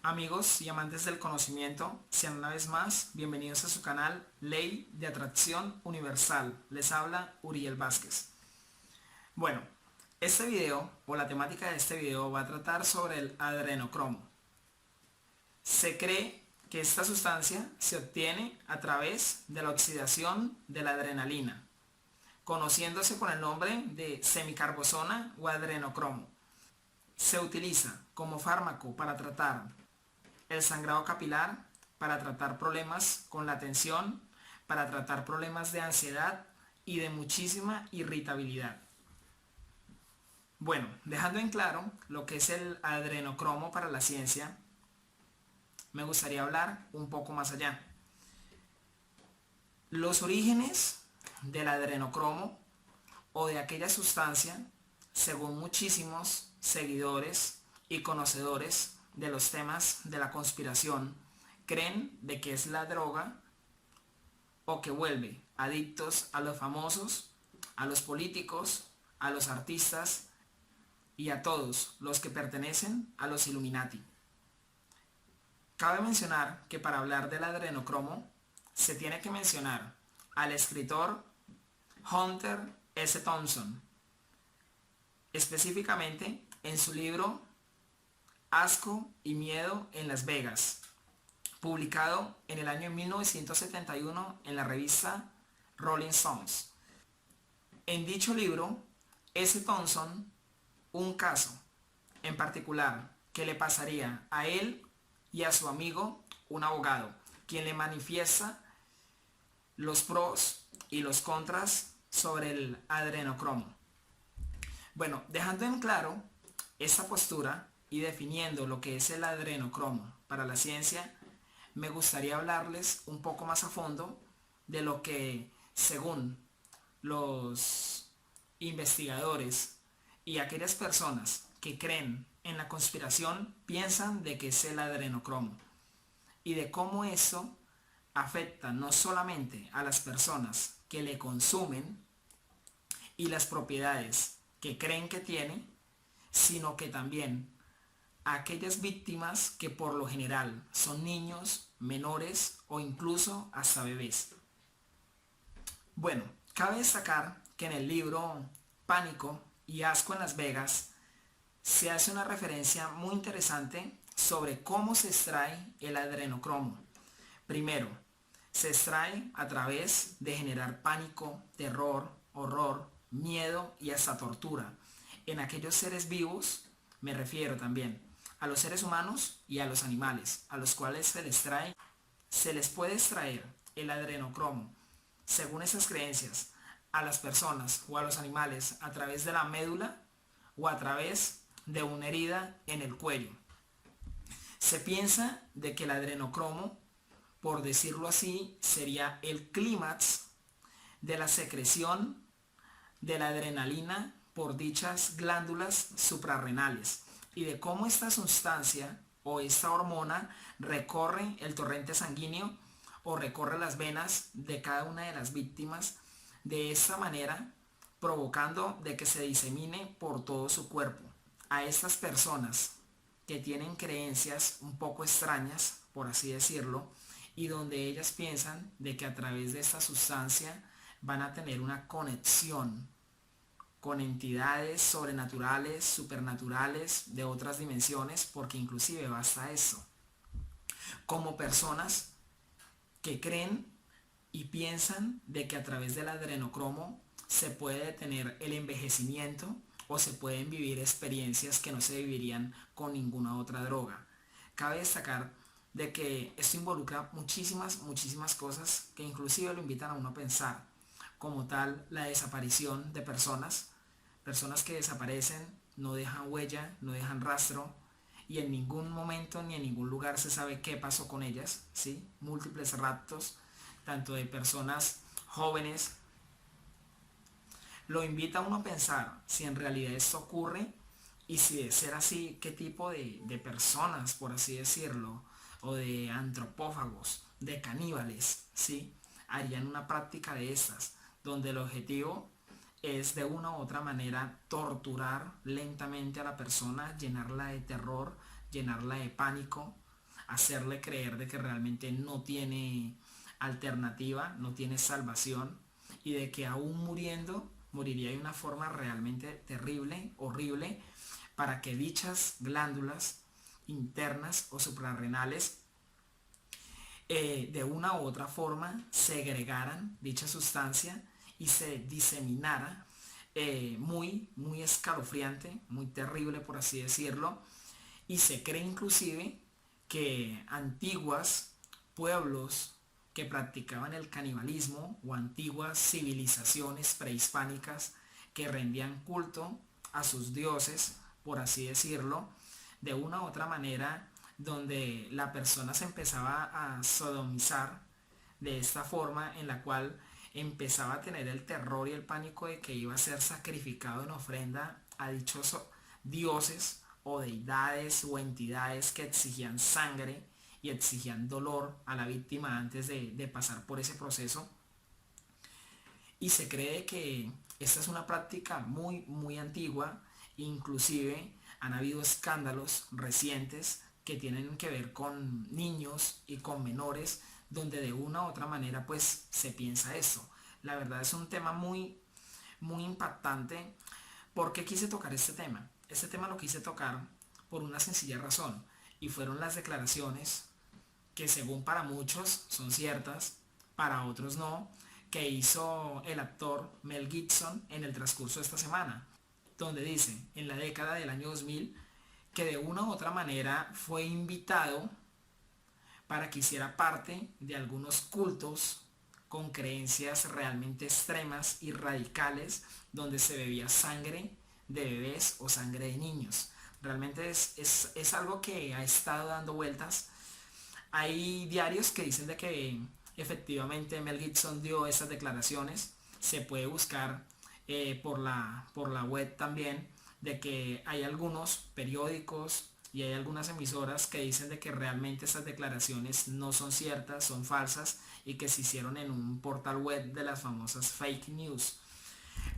Amigos y amantes del conocimiento, sean una vez más bienvenidos a su canal Ley de Atracción Universal. Les habla Uriel Vázquez. Bueno, este video o la temática de este video va a tratar sobre el adrenocromo. Se cree que esta sustancia se obtiene a través de la oxidación de la adrenalina, conociéndose con el nombre de semicarbosona o adrenocromo. Se utiliza como fármaco para tratar el sangrado capilar, para tratar problemas con la tensión, para tratar problemas de ansiedad y de muchísima irritabilidad. Bueno, dejando en claro lo que es el adrenocromo para la ciencia, me gustaría hablar un poco más allá. Los orígenes del adrenocromo o de aquella sustancia, según muchísimos seguidores y conocedores de los temas de la conspiración, creen de que es la droga o que vuelve adictos a los famosos, a los políticos, a los artistas y a todos los que pertenecen a los Illuminati. Cabe mencionar que para hablar del adrenocromo se tiene que mencionar al escritor Hunter S. Thompson, específicamente en su libro Asco y Miedo en Las Vegas, publicado en el año 1971 en la revista Rolling Stones. En dicho libro, S. Thompson, un caso en particular que le pasaría a él y a su amigo, un abogado, quien le manifiesta los pros y los contras sobre el adrenocromo. Bueno, dejando en claro esta postura y definiendo lo que es el adrenocromo para la ciencia, me gustaría hablarles un poco más a fondo de lo que, según los investigadores y aquellas personas que creen en la conspiración, piensan de que es el adrenocromo y de cómo eso afecta no solamente a las personas que le consumen y las propiedades que creen que tiene, sino que también a aquellas víctimas que por lo general son niños, menores o incluso hasta bebés. Bueno, cabe destacar que en el libro Pánico y Asco en Las Vegas se hace una referencia muy interesante sobre cómo se extrae el adrenocromo. Primero, se extrae a través de generar pánico, terror, horror, miedo y hasta tortura en aquellos seres vivos. Me refiero también a los seres humanos y a los animales, a los cuales se les puede extraer el adrenocromo, según esas creencias, a las personas o a los animales a través de la médula o a través de una herida en el cuello. Se piensa de que el adrenocromo, por decirlo así, sería el clímax de la secreción de la adrenalina por dichas glándulas suprarrenales y de cómo esta sustancia o esta hormona recorre el torrente sanguíneo o recorre las venas de cada una de las víctimas de esta manera, provocando de que se disemine por todo su cuerpo. A estas personas que tienen creencias un poco extrañas, por así decirlo, y donde ellas piensan de que a través de esta sustancia van a tener una conexión con entidades sobrenaturales, supernaturales, de otras dimensiones, porque inclusive basta eso. Como personas que creen y piensan de que a través del adrenocromo se puede detener el envejecimiento o se pueden vivir experiencias que no se vivirían con ninguna otra droga. Cabe destacar de que esto involucra muchísimas cosas que inclusive lo invitan a uno a pensar, como tal la desaparición de personas que desaparecen, no dejan huella, no dejan rastro y en ningún momento ni en ningún lugar se sabe qué pasó con ellas, ¿sí? Múltiples raptos, tanto de personas jóvenes. Lo invita a uno a pensar si en realidad esto ocurre y si de ser así, qué tipo de personas, por así decirlo, o de antropófagos, de caníbales, ¿sí? Harían una práctica de estas, donde el objetivo es de una u otra manera torturar lentamente a la persona, llenarla de terror, llenarla de pánico, hacerle creer de que realmente no tiene alternativa, no tiene salvación y de que aún muriendo moriría de una forma realmente terrible, horrible, para que dichas glándulas internas o suprarrenales de una u otra forma segregaran dicha sustancia y se diseminara muy escalofriante, muy terrible por así decirlo, y se cree inclusive que antiguos pueblos que practicaban el canibalismo o antiguas civilizaciones prehispánicas que rendían culto a sus dioses, por así decirlo, de una u otra manera, donde la persona se empezaba a sodomizar de esta forma en la cual empezaba a tener el terror y el pánico de que iba a ser sacrificado en ofrenda a dichos dioses o deidades o entidades que exigían sangre y exigían dolor a la víctima antes de pasar por ese proceso. Y se cree que esta es una práctica muy antigua, inclusive han habido escándalos recientes que tienen que ver con niños y con menores, donde de una u otra manera pues se piensa eso. La verdad es un tema muy impactante. ¿Por qué quise tocar este tema? Este tema lo quise tocar por una sencilla razón, y fueron las declaraciones que según para muchos son ciertas, para otros no, que hizo el actor Mel Gibson en el transcurso de esta semana, donde dice, en la década del año 2000, que de una u otra manera fue invitado para que hiciera parte de algunos cultos con creencias realmente extremas y radicales, donde se bebía sangre de bebés o sangre de niños. Realmente es algo que ha estado dando vueltas. Hay diarios que dicen de que efectivamente Mel Gibson dio esas declaraciones. Se puede buscar por la web también, de que hay algunos periódicos y hay algunas emisoras que dicen de que realmente esas declaraciones no son ciertas, son falsas y que se hicieron en un portal web de las famosas fake news.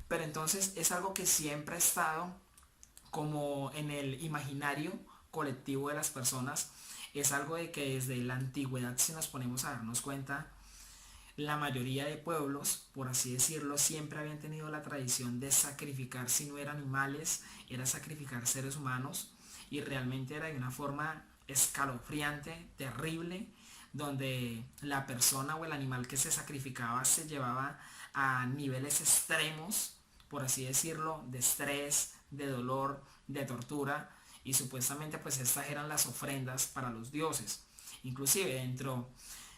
Pero entonces es algo que siempre ha estado como en el imaginario colectivo de las personas. Es algo de que desde la antigüedad, si nos ponemos a darnos cuenta, la mayoría de pueblos, por así decirlo, siempre habían tenido la tradición de sacrificar, si no eran animales, era sacrificar seres humanos, y realmente era de una forma escalofriante, terrible, donde la persona o el animal que se sacrificaba se llevaba a niveles extremos, por así decirlo, de estrés, de dolor, de tortura, y supuestamente pues estas eran las ofrendas para los dioses. Inclusive dentro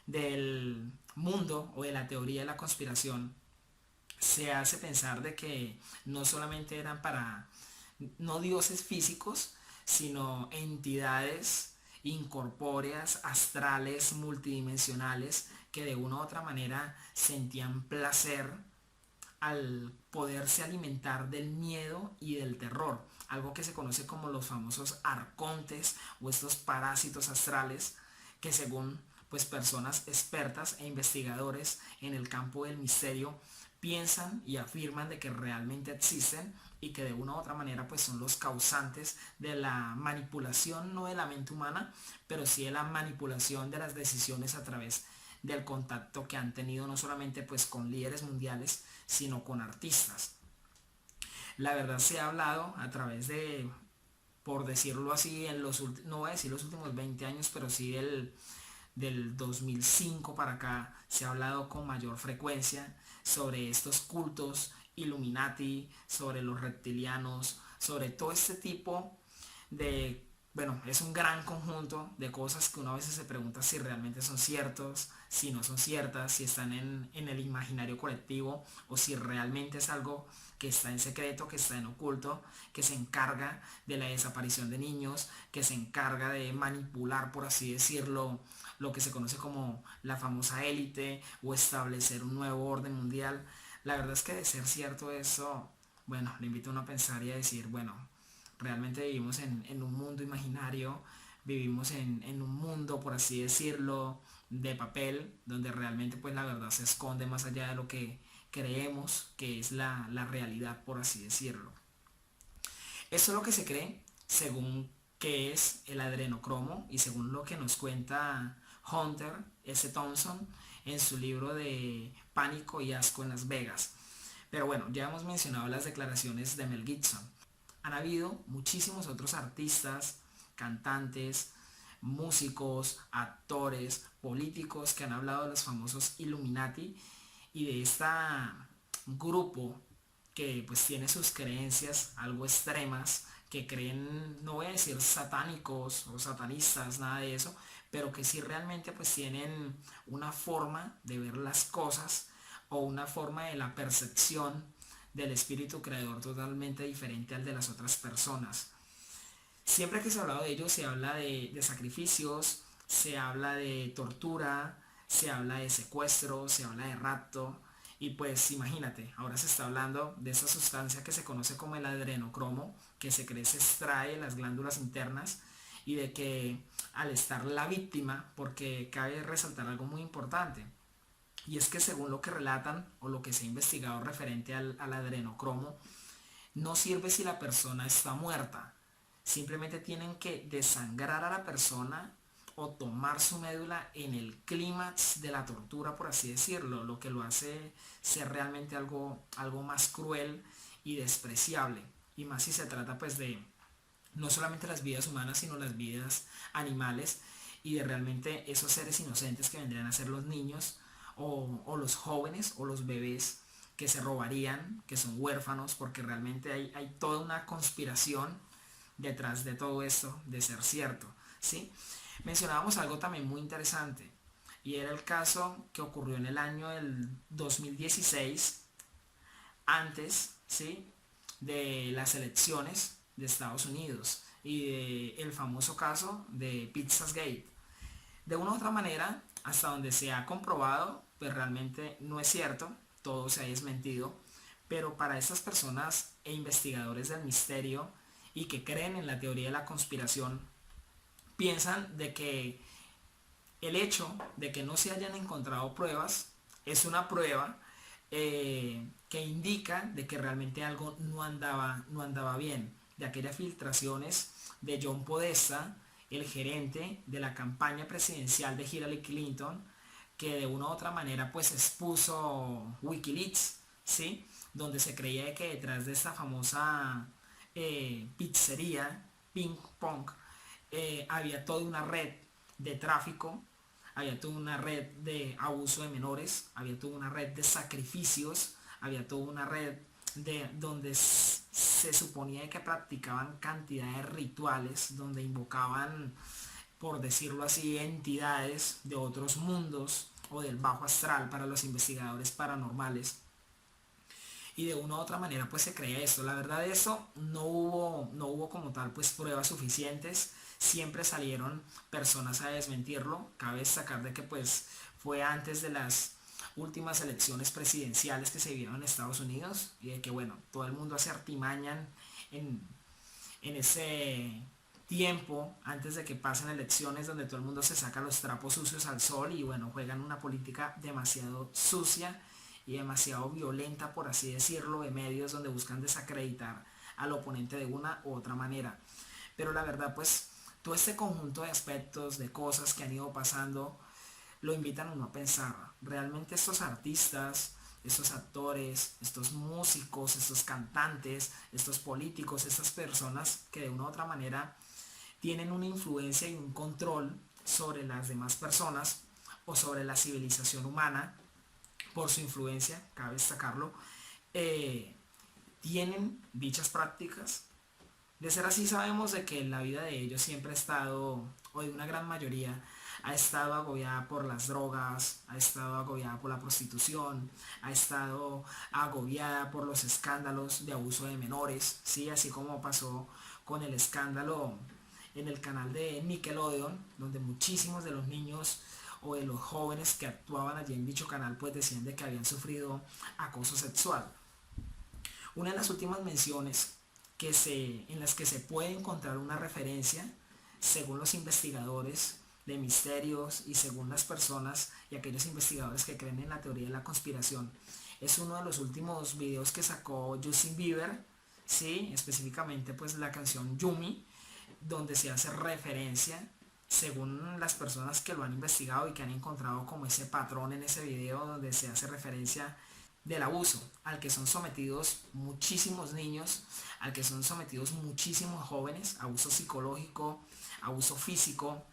del mundo o de la teoría de la conspiración se hace pensar de que no solamente eran para no dioses físicos, sino entidades incorpóreas, astrales, multidimensionales, que de una u otra manera sentían placer al poderse alimentar del miedo y del terror, algo que se conoce como los famosos arcontes o estos parásitos astrales, que según pues personas expertas e investigadores en el campo del misterio piensan y afirman de que realmente existen y que de una u otra manera pues son los causantes de la manipulación, no de la mente humana, pero sí de la manipulación de las decisiones a través del contacto que han tenido no solamente pues con líderes mundiales, sino con artistas. La verdad se ha hablado a través de, por decirlo así, en los no voy a decir los últimos 20 años, pero sí del 2005 para acá, se ha hablado con mayor frecuencia sobre estos cultos Illuminati, sobre los reptilianos, sobre todo este tipo de, bueno, es un gran conjunto de cosas que uno a veces se pregunta si realmente son ciertos, si no son ciertas, si están en el imaginario colectivo o si realmente es algo que está en secreto, que está en oculto, que se encarga de la desaparición de niños, que se encarga de manipular, por así decirlo, lo que se conoce como la famosa élite o establecer un nuevo orden mundial. La verdad es que de ser cierto eso, bueno, le invito a uno a pensar y a decir, bueno, realmente vivimos en un mundo imaginario, vivimos en un mundo, por así decirlo, de papel, donde realmente pues la verdad se esconde más allá de lo que creemos que es la realidad, por así decirlo. Eso es lo que se cree según qué es el adrenocromo, y según lo que nos cuenta Hunter S. Thompson en su libro de Pánico y Asco en Las Vegas. Pero bueno, ya hemos mencionado las declaraciones de Mel Gibson. Han habido muchísimos otros artistas, cantantes, músicos, actores, políticos que han hablado de los famosos Illuminati y de este grupo que pues tiene sus creencias algo extremas, que creen, no voy a decir satánicos o satanistas, nada de eso, pero que sí realmente pues tienen una forma de ver las cosas o una forma de la percepción del espíritu creador totalmente diferente al de las otras personas. Siempre que se ha hablado de ellos se habla de sacrificios, se habla de tortura, se habla de secuestro, se habla de rapto. Y pues imagínate, ahora se está hablando de esa sustancia que se conoce como el adrenocromo, que se cree se extrae de las glándulas internas, y de que al estar la víctima, porque cabe resaltar algo muy importante, y es que según lo que relatan o lo que se ha investigado referente al adrenocromo, no sirve si la persona está muerta. Simplemente tienen que desangrar a la persona o tomar su médula en el clímax de la tortura, por así decirlo, lo que lo hace ser realmente algo más cruel y despreciable. Y más si se trata pues de no solamente las vidas humanas, sino las vidas animales, y de realmente esos seres inocentes que vendrían a ser los niños o los jóvenes o los bebés que se robarían, que son huérfanos, porque realmente hay toda una conspiración detrás de todo esto de ser cierto, ¿sí? Mencionábamos algo también muy interesante, y era el caso que ocurrió en el año del 2016, antes, ¿sí?, de las elecciones de Estados Unidos, y del famoso caso de Pizzagate. De una u otra manera, hasta donde se ha comprobado, pues realmente no es cierto, todo se ha desmentido, pero para estas personas e investigadores del misterio y que creen en la teoría de la conspiración, piensan de que el hecho de que no se hayan encontrado pruebas es una prueba que indica de que realmente algo no andaba bien. De aquellas filtraciones de John Podesta, el gerente de la campaña presidencial de Hillary Clinton, que de una u otra manera pues expuso Wikileaks, ¿sí?, donde se creía que detrás de esta famosa pizzería Ping Pong había toda una red de tráfico, había toda una red de abuso de menores, había toda una red de sacrificios, había toda una red de donde se suponía que practicaban cantidad de rituales, donde invocaban, por decirlo así, entidades de otros mundos o del bajo astral para los investigadores paranormales. Y de una u otra manera pues se creía esto. La verdad de eso no hubo como tal pues pruebas suficientes. Siempre salieron personas a desmentirlo. Cabe destacar de que pues fue antes de las últimas elecciones presidenciales que se vieron en Estados Unidos, y de que bueno, todo el mundo hace artimaña en ese tiempo antes de que pasen elecciones, donde todo el mundo se saca los trapos sucios al sol y bueno, juegan una política demasiado sucia y demasiado violenta, por así decirlo, de medios donde buscan desacreditar al oponente de una u otra manera. Pero la verdad pues todo este conjunto de aspectos, de cosas que han ido pasando, lo invitan a uno a pensar, realmente estos artistas, estos actores, estos músicos, estos cantantes, estos políticos, estas personas que de una u otra manera tienen una influencia y un control sobre las demás personas o sobre la civilización humana, por su influencia, cabe destacarlo, tienen dichas prácticas. De ser así, sabemos de que la vida de ellos siempre ha estado, o de una gran mayoría, ha estado agobiada por las drogas, ha estado agobiada por la prostitución, ha estado agobiada por los escándalos de abuso de menores, ¿sí?, así como pasó con el escándalo en el canal de Nickelodeon, donde muchísimos de los niños o de los jóvenes que actuaban allí en dicho canal pues decían de que habían sufrido acoso sexual. Una de las últimas menciones en las que se puede encontrar una referencia, según los investigadores de misterios y según las personas y aquellos investigadores que creen en la teoría de la conspiración, es uno de los últimos videos que sacó Justin Bieber, ¿sí?, específicamente pues la canción Yumi, donde se hace referencia, según las personas que lo han investigado y que han encontrado como ese patrón en ese video, donde se hace referencia del abuso al que son sometidos muchísimos niños, al que son sometidos muchísimos jóvenes, abuso psicológico, abuso físico,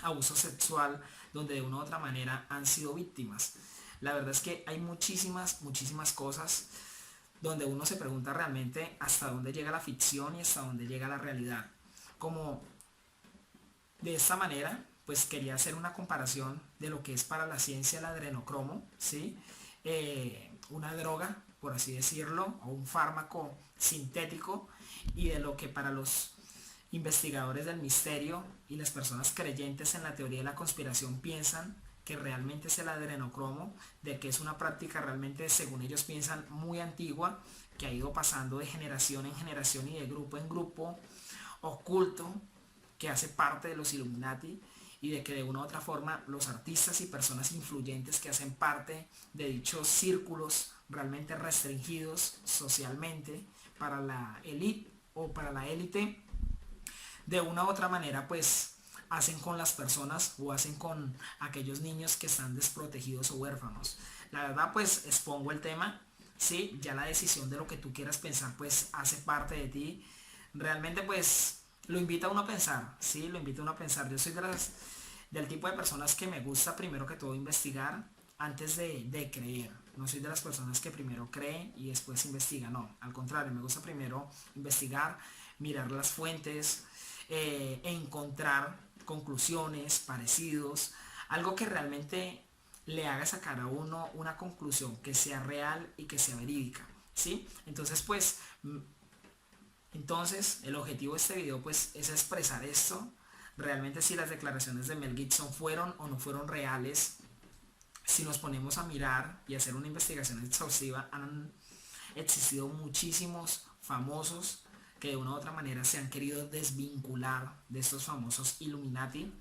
abuso sexual, donde de una u otra manera han sido víctimas. La verdad es que hay muchísimas cosas donde uno se pregunta realmente hasta dónde llega la ficción y hasta dónde llega la realidad. Como de esta manera, pues quería hacer una comparación de lo que es para la ciencia el adrenocromo, ¿sí? Una droga, por así decirlo, o un fármaco sintético, y de lo que para los investigadores del misterio y las personas creyentes en la teoría de la conspiración piensan que realmente es el adrenocromo, de que es una práctica realmente, según ellos piensan, muy antigua, que ha ido pasando de generación en generación y de grupo en grupo, oculto, que hace parte de los Illuminati, y de que de una u otra forma los artistas y personas influyentes que hacen parte de dichos círculos realmente restringidos socialmente para la élite o para la élite, de una u otra manera pues hacen con las personas o hacen con aquellos niños que están desprotegidos o huérfanos. La verdad pues expongo el tema, sí, ya la decisión de lo que tú quieras pensar pues hace parte de ti. Realmente pues lo invita a uno a pensar, sí, lo invita a uno a pensar. Yo soy del tipo de personas que me gusta primero que todo investigar antes de creer. No soy de las personas que primero creen y después investigan, no, al contrario, me gusta primero investigar, mirar las fuentes, encontrar conclusiones, parecidos, algo que realmente le haga sacar a uno una conclusión que sea real y que sea verídica, ¿sí? Entonces pues el objetivo de este video pues es expresar esto, realmente si las declaraciones de Mel Gibson fueron o no fueron reales. Si nos ponemos a mirar y hacer una investigación exhaustiva, han existido muchísimos famosos que de una u otra manera se han querido desvincular de estos famosos Illuminati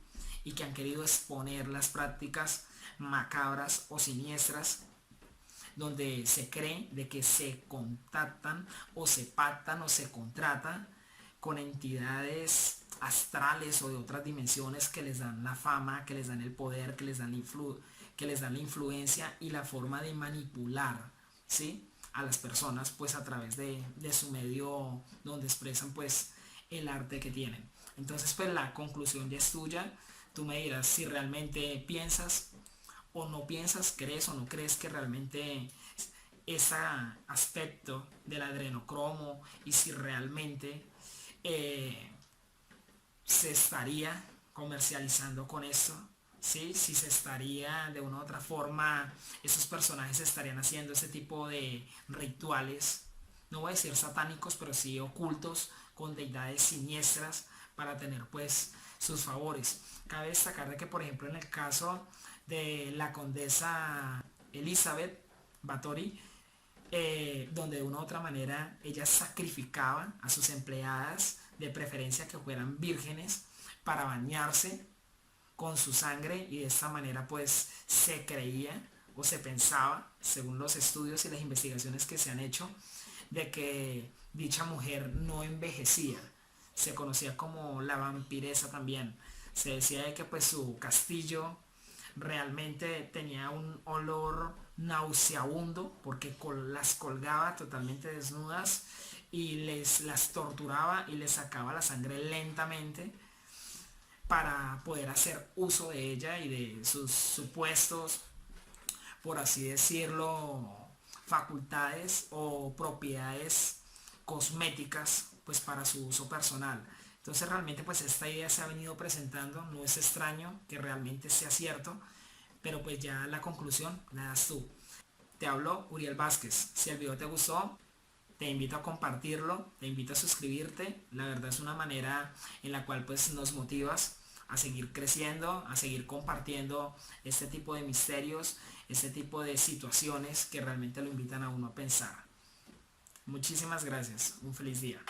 y que han querido exponer las prácticas macabras o siniestras, donde se cree de que se contactan o se pactan o se contratan con entidades astrales o de otras dimensiones que les dan la fama, que les dan el poder, que les dan la influencia y la forma de manipular, ¿sí?, a las personas pues a través de su medio donde expresan pues el arte que tienen. Entonces pues la conclusión ya es tuya. Tú me dirás si realmente piensas o no piensas, crees o no crees que realmente ese aspecto del adrenocromo, y si realmente se estaría comercializando con esto, ¿sí? Si se estaría de una u otra forma, esos personajes estarían haciendo ese tipo de rituales, no voy a decir satánicos, pero sí ocultos, con deidades siniestras para tener pues sus favores. Cabe destacar de que por ejemplo en el caso de la condesa Elizabeth Bathory, donde de una u otra manera ella sacrificaba a sus empleadas, de preferencia que fueran vírgenes, para bañarse con su sangre, y de esta manera pues se creía o se pensaba, según los estudios y las investigaciones que se han hecho, de que dicha mujer no envejecía. Se conocía como la vampiresa también. Se decía de que pues su castillo realmente tenía un olor nauseabundo porque las colgaba totalmente desnudas y las torturaba y les sacaba la sangre lentamente para poder hacer uso de ella y de sus supuestos, por así decirlo, facultades o propiedades cosméticas pues para su uso personal. Entonces realmente pues esta idea se ha venido presentando, no es extraño que realmente sea cierto, pero pues ya la conclusión la das tú. Te habló Uriel Vázquez. Si el video te gustó, te invito a compartirlo, te invito a suscribirte. La verdad es una manera en la cual pues nos motivas a seguir creciendo, a seguir compartiendo este tipo de misterios, este tipo de situaciones que realmente lo invitan a uno a pensar. Muchísimas gracias, un feliz día.